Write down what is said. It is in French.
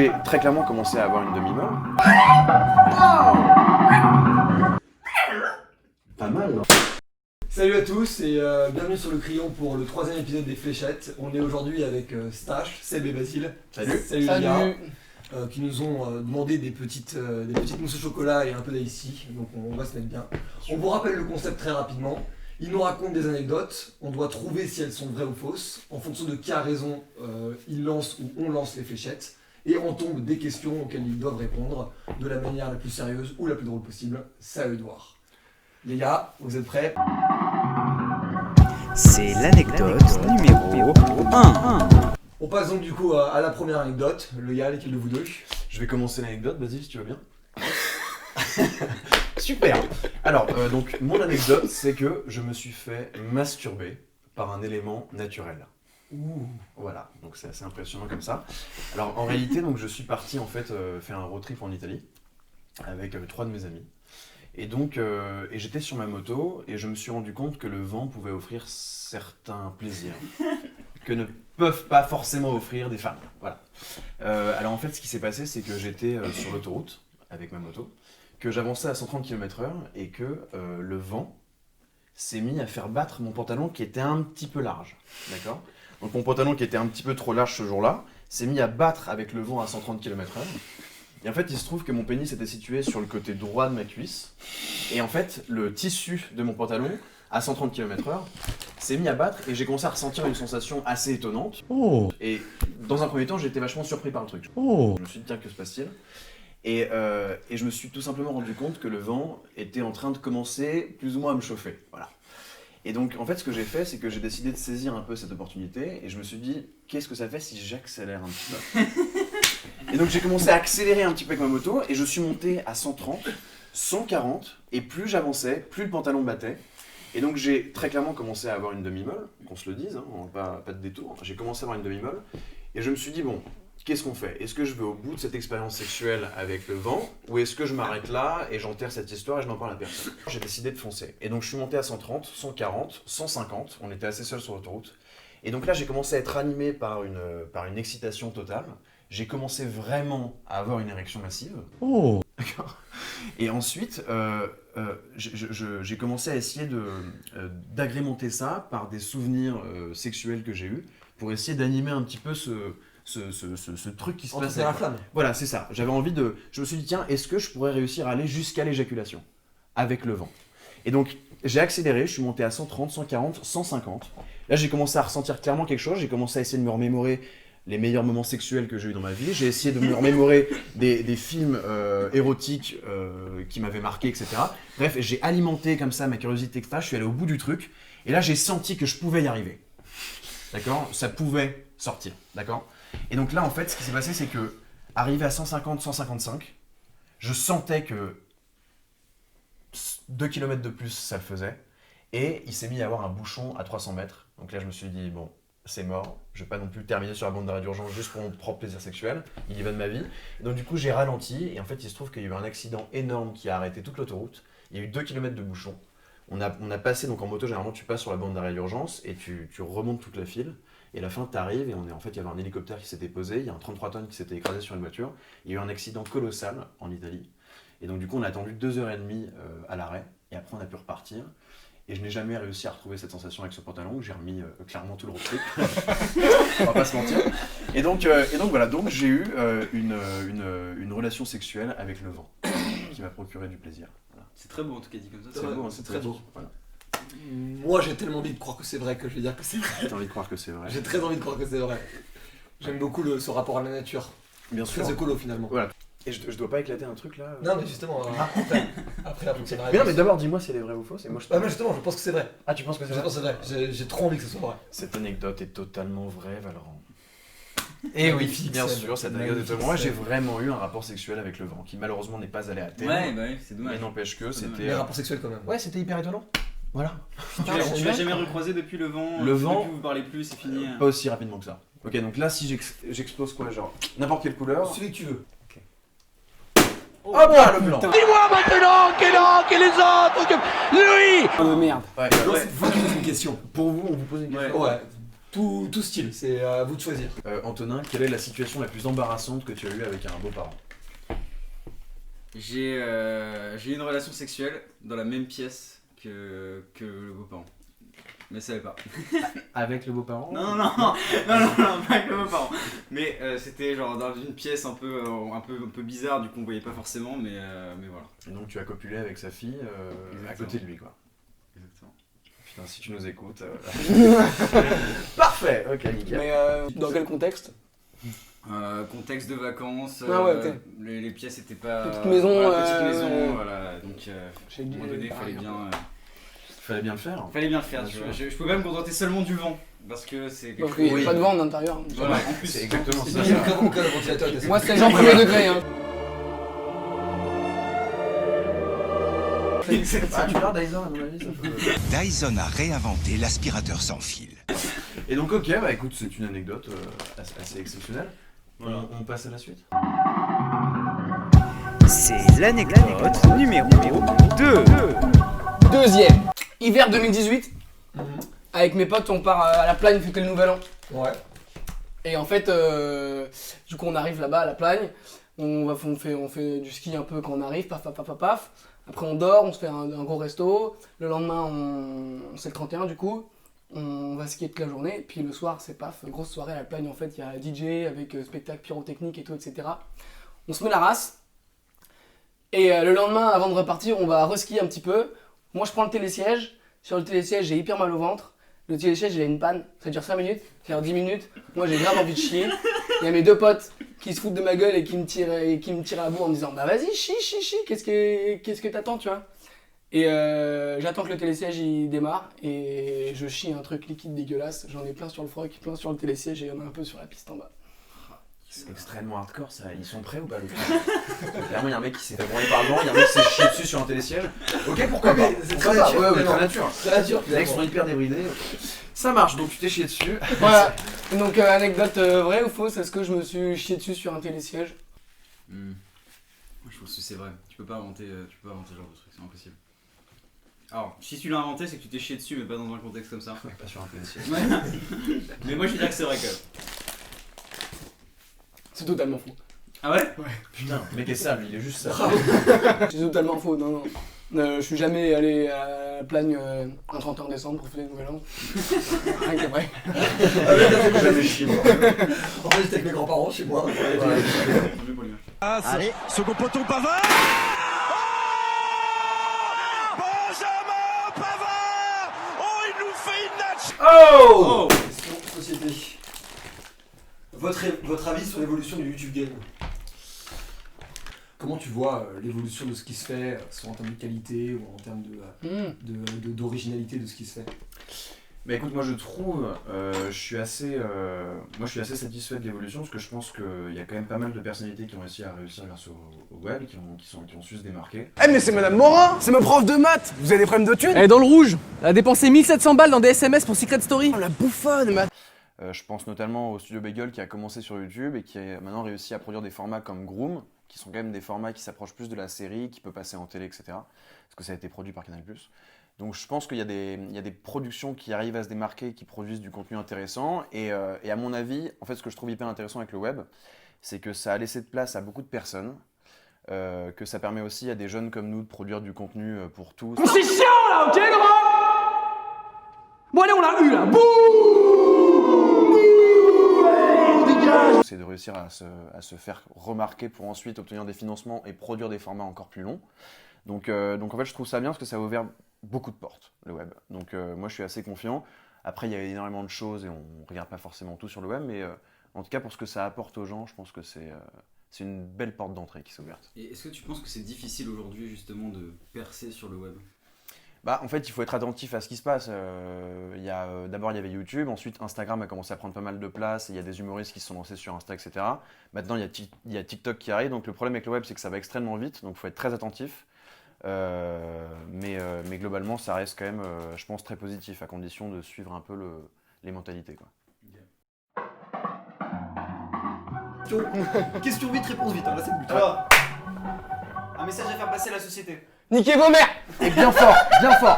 j'ai très clairement commencé à avoir une demi-molle. Pas mal, non? Salut à tous et bienvenue sur le Crayon pour le 3e épisode des Fléchettes. On est aujourd'hui avec Stache, Seb et Basile. Salut. Salut les gars. Qui nous ont demandé des petites mousses au chocolat et un peu d'ici, donc on va se mettre bien. On vous rappelle le concept très rapidement. Ils nous racontent des anecdotes, on doit trouver si elles sont vraies ou fausses. En fonction de qui a raison, ils lancent ou on lance les fléchettes. Et on tombe des questions auxquelles ils doivent répondre de la manière la plus sérieuse ou la plus drôle possible. C'est à eux de voir. Les gars, vous êtes prêts? C'est l'anecdote numéro 1. On passe donc du coup à la première anecdote. Le gars, lequel de vous deux? Je vais commencer l'anecdote, vas-y si tu veux bien. Super. Alors, donc mon anecdote, c'est que je me suis fait masturber par un élément naturel. Voilà, donc c'est assez impressionnant comme ça. Alors en réalité, donc je suis parti en fait faire un road trip en Italie avec 3 de mes amis. Et donc, et j'étais sur ma moto et je me suis rendu compte que le vent pouvait offrir certains plaisirs que ne peuvent pas forcément offrir des femmes. Voilà. Alors en fait, ce qui s'est passé, c'est que j'étais sur l'autoroute avec ma moto, que j'avançais à 130 km/h et que le vent s'est mis à faire battre mon pantalon qui était un petit peu large. D'accord ? Donc mon pantalon qui était un petit peu trop large ce jour-là s'est mis à battre avec le vent à 130 km/h. Et en fait, il se trouve que mon pénis était situé sur le côté droit de ma cuisse. Et en fait, le tissu de mon pantalon, à 130 km/h, s'est mis à battre et j'ai commencé à ressentir une sensation assez étonnante. Et dans un premier temps, j'étais vachement surpris par le truc. Je me suis dit, tiens, que se passe-t-il ? Et je me suis tout simplement rendu compte que le vent était en train de commencer plus ou moins à me chauffer. Voilà. Et donc, en fait, ce que j'ai fait, c'est que j'ai décidé de saisir un peu cette opportunité et je me suis dit, qu'est-ce que ça fait si j'accélère un petit peu ? Et donc j'ai commencé à accélérer un petit peu avec ma moto et je suis monté à 130, 140 et plus j'avançais, plus le pantalon battait. Et donc j'ai très clairement commencé à avoir une demi-molle, qu'on se le dise, hein, pas de détour. J'ai commencé à avoir une demi-molle et je me suis dit bon, qu'est-ce qu'on fait ? Est-ce que je vais au bout de cette expérience sexuelle avec le vent ou est-ce que je m'arrête là et j'enterre cette histoire et je n'en parle à personne ? J'ai décidé de foncer. Et donc je suis monté à 130, 140, 150, on était assez seuls sur l'autoroute. Et donc là j'ai commencé à être animé par une excitation totale. J'ai commencé vraiment à avoir une érection massive. D'accord. Et ensuite, j'ai commencé à essayer d'agrémenter ça par des souvenirs sexuels que j'ai eus pour essayer d'animer un petit peu ce truc qui se passe. C'est la flamme. Voilà, c'est ça. Je me suis dit, tiens, est-ce que je pourrais réussir à aller jusqu'à l'éjaculation avec le vent ? Et donc, j'ai accéléré, je suis monté à 130, 140, 150. Là, j'ai commencé à ressentir clairement quelque chose. J'ai commencé à essayer de me remémorer les meilleurs moments sexuels que j'ai eu dans ma vie. J'ai essayé de me remémorer des films érotiques qui m'avaient marqué, etc. Bref, j'ai alimenté comme ça ma curiosité, etc. Je suis allé au bout du truc. Et là, j'ai senti que je pouvais y arriver. D'accord ? Ça pouvait sortir. D'accord ? Et donc là, en fait, ce qui s'est passé, c'est que, arrivé à 150, 155, je sentais que 2 km de plus, ça le faisait. Et il s'est mis à avoir un bouchon à 300 mètres. Donc là, je me suis dit, bon, c'est mort, je vais pas non plus terminer sur la bande d'arrêt d'urgence juste pour mon propre plaisir sexuel, il y va de ma vie. Et donc du coup j'ai ralenti et en fait il se trouve qu'il y a eu un accident énorme qui a arrêté toute l'autoroute, il y a eu 2 km de bouchon. On a passé, donc en moto généralement tu passes sur la bande d'arrêt d'urgence et tu remontes toute la file et à la fin t'arrives et en fait il y avait un hélicoptère qui s'était posé, il y a un 33 tonnes qui s'était écrasé sur une voiture, il y a eu un accident colossal en Italie et donc du coup on a attendu 2h30 à l'arrêt et après on a pu repartir. Et je n'ai jamais réussi à retrouver cette sensation avec ce pantalon où j'ai remis clairement tout le road trip. On va pas se mentir. Et donc voilà, donc j'ai eu une relation sexuelle avec le vent qui m'a procuré du plaisir. Voilà. C'est très beau en tout cas dit comme ça. C'est beau, hein, c'est très beau. Voilà. Moi j'ai tellement envie de croire que c'est vrai que je vais dire que c'est vrai. J'ai envie de croire que c'est vrai. J'ai très envie de croire que c'est vrai. J'aime beaucoup ce rapport à la nature. Bien sûr. Très écolo finalement. Voilà. Et je dois pas éclater un truc là Non mais justement, après la prochaine Mais non mais d'abord dis-moi si elle est vraie ou fausse et moi je Ah mais justement, je pense que c'est vrai. Ah tu penses que c'est Je vrai? pense que c'est vrai. J'ai trop envie que ce soit vrai. Cette anecdote est totalement vraie, Valorant. Et oui, Bien sûr, cette anecdote est totalement vraie. Moi j'ai vraiment eu un rapport sexuel avec le vent qui malheureusement n'est pas allé à terme. Ouais, bah oui, c'est dommage. Mais n'empêche que c'était... Les rapports sexuels quand même. Ouais, c'était hyper étonnant. Voilà. Tu l'as jamais recroisé depuis le vent? Le vent, depuis vous parlez plus, c'est fini. Pas aussi rapidement que ça. Ok, donc là, si j'explose quoi, genre n'importe quelle couleur. Celui que tu veux. Ok. Oh bah le blanc. Dis-moi maintenant que les autres, que lui. Oh merde. Ouais, Non, c'est vous qui posez une question. Pour vous, on vous pose une question. Ouais. tout style, c'est à vous de choisir. Antonin, quelle est la situation la plus embarrassante que tu as eue avec un beau-parent? J'ai eu une relation sexuelle dans la même pièce que le beau-parent. Mais ça savait pas. Avec le beau-parent? Non, pas avec le beau-parent. Mais c'était genre dans une pièce un peu bizarre, du coup on voyait pas forcément, mais voilà. Et donc tu as copulé avec sa fille à côté de lui, quoi. Exactement. Putain, si tu nous écoutes. Parfait, ok, nickel. Mais dans quel contexte? Contexte de vacances, Ah ouais, ok. les pièces étaient pas... Petite maison, voilà, petite maison, voilà. Donc J'ai à un dit, moment donné, il pareil, Fallait bien le faire. fallait bien le faire, Bien tu sûr. vois. Je pouvais pas me contenter seulement du vent, parce que c'est quelque Donc il n'y Oui. a pas de vent en intérieur. Voilà, en plus. C'est exactement C'est ça. bien le cas d'un ventilateur. t'as Moi ça. c'est genre premier degré. Hein. Ah, tu parles Dyson, à mon avis, ça peut... Dyson a réinventé l'aspirateur sans fil. Et donc, ok, bah écoute, c'est une anecdote assez exceptionnelle. Voilà. On passe à la suite. C'est l'anecdote numéro 2. Deuxième, hiver 2018. Mhm. Avec mes potes, on part à la Plagne fêter le nouvel an. Ouais. Et en fait, du coup, on arrive là-bas à la Plagne. On fait du ski un peu quand on arrive, paf. Après, on dort, on se fait un gros resto. Le lendemain, c'est le 31 du coup. On va skier toute la journée. Puis le soir, c'est paf, grosse soirée à la Plagne. En fait, il y a DJ avec spectacle pyrotechnique et tout, etc. On se met la race. Et le lendemain, avant de repartir, on va reskier un petit peu. Moi, je prends le télésiège. Sur le télésiège, j'ai hyper mal au ventre. Le télésiège, il a une panne. Ça dure 5 minutes, ça dure 10 minutes. Moi, j'ai grave envie de chier. Il y a mes deux potes qui se foutent de ma gueule et qui me tirent à bout en me disant bah vas-y, chie, qu'est-ce que t'attends, tu vois. Et j'attends que le télésiège il démarre et je chie un truc liquide dégueulasse. J'en ai plein sur le froc, plein sur le télésiège et il y en a un peu sur la piste en bas. C'est extrêmement hardcore ça. Ils sont prêts ou pas, le Clairement, il y a un mec qui s'est fait branler par le vent, il y a un mec qui s'est chié dessus sur un télésiège. Ok, pourquoi pas? C'est Pourquoi très pas? nature, Ouais, finalement. très nature. C'est nature, Les mecs sont hyper débridés. Ça marche, donc tu t'es chié dessus. Voilà. Donc anecdote vraie ou fausse, est-ce que je me suis chié dessus sur un télésiège? Moi, je pense que c'est vrai. Tu peux pas inventer ce genre de truc, c'est impossible. Alors, si tu l'as inventé, c'est que tu t'es chié dessus, mais pas dans un contexte comme ça. Ouais, pas sur un télésiège. Ouais. Mais moi, je dirais que c'est vrai quand même. C'est totalement faux. Ah ouais? Putain, le mec est sale, il est juste sale. C'est totalement faux, non. Je suis jamais allé à la Plagne un 31 décembre pour fêter le nouvel an. Rien que vrai. Jamais chié, moi. En fait, j'étais avec mes grands-parents chez moi. Mieux pour l'image. Allez, second poteau Pavard. Benjamin Pavard. Oh, il nous fait une natch. Oh! Question société. Votre avis sur l'évolution du YouTube Game? Comment tu vois l'évolution de ce qui se fait, soit en termes de qualité ou en termes d'originalité de ce qui se fait? Bah écoute, moi je trouve, je suis assez satisfait de l'évolution parce que je pense qu'il y a quand même pas mal de personnalités qui ont réussi à réussir grâce au web, qui ont su se démarquer. Eh mais c'est Madame Morin, c'est ma prof de maths. Vous avez des problèmes de thunes? Elle est dans le rouge. Elle a dépensé 1700 balles dans des SMS pour Secret Story. Oh la bouffonne, mais... Je pense notamment au studio Bagel qui a commencé sur YouTube et qui a maintenant réussi à produire des formats comme Groom, qui sont quand même des formats qui s'approchent plus de la série, qui peut passer en télé, etc. Parce que ça a été produit par Canal+. Donc je pense qu'il y a des productions qui arrivent à se démarquer, qui produisent du contenu intéressant. Et à mon avis, en fait, ce que je trouve hyper intéressant avec le web, c'est que ça a laissé de place à beaucoup de personnes, que ça permet aussi à des jeunes comme nous de produire du contenu pour tous. C'est chiant là, ok gros? Bon allez, on l'a eu là. Bouh! C'est de réussir à se faire remarquer pour ensuite obtenir des financements et produire des formats encore plus longs. Donc en fait, je trouve ça bien parce que ça a ouvert beaucoup de portes, le web. Donc moi, je suis assez confiant. Après, il y a énormément de choses et on ne regarde pas forcément tout sur le web, mais en tout cas, pour ce que ça apporte aux gens, je pense que c'est une belle porte d'entrée qui s'est ouverte. Et est-ce que tu penses que c'est difficile aujourd'hui, justement, de percer sur le web? Bah, en fait, il faut être attentif à ce qui se passe. D'abord, il y avait YouTube. Ensuite, Instagram a commencé à prendre pas mal de place. Il y a des humoristes qui se sont lancés sur Insta, etc. Maintenant, il y a TikTok qui arrive. Donc, le problème avec le web, c'est que ça va extrêmement vite. Donc, il faut être très attentif. Mais globalement, ça reste quand même, je pense, très positif, à condition de suivre un peu les mentalités, quoi. Question vite, réponse vite, hein, là c'est le but. Alors, un message à faire passer à la société. Niquez vos mères! Et bien fort, bien fort.